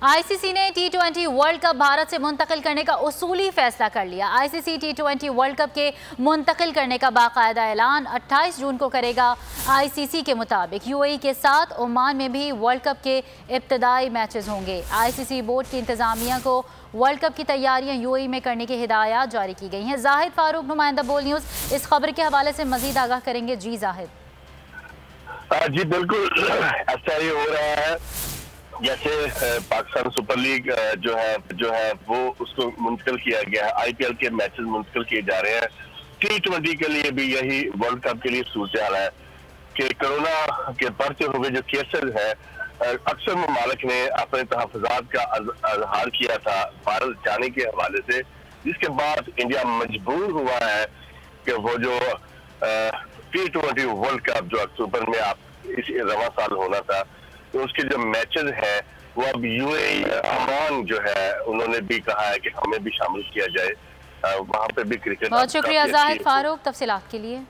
ICC ने टी20 world cup Bharat से मुंतकिल करने का उसूली फैसला कर लिया। आईसीसी टी20 वर्ल्ड कप के मुंतकिल करने का बाकायदा ऐलान 28 जून को करेगा। आईसीसी के मुताबिक यूएई के साथ ओमान में भी वर्ल्ड कप के इब्तदाई मैचेस होंगे। आईसीसी बोर्ड की इंतजामिया को वर्ल्ड कप की तैयारियां यूएई में करने की हिदायत जारी की गई हैं। जाहिद फारूक, नुमाइंदा बोल न्यूज़, इस खबर के हवाले से मजीद आगाह करेंगे। जी जाहिद। जी बिल्कुल, ऐसा ही हो रहा है जैसे पाकिस्तान सुपर लीग जो है वो उसको मुंतकिल किया गया है। आईपीएल के मैचेस मुंतकिल किए जा रहे हैं। टी20 के लिए भी यही वर्ल्ड कप के लिए सूरत हाल है कि कोरोना के बढ़ते हुए जो केसेस है, अक्सर ममालिक ने अपने तहफ़्फ़ुज़ात का इज़हार किया था भारत जाने के हवाले से, जिसके बाद इंडिया मजबूर हुआ है कि वो जो टी20 वर्ल्ड कप जो अक्टूबर में इस रवां साल होना था, तो उसके जो मैचेस हैं वो अब यूएई ओमान जो है उन्होंने भी कहा है कि हमें भी शामिल किया जाए, वहां पे भी क्रिकेट। बहुत शुक्रिया जाहिद फारूक तफसीलात के लिए।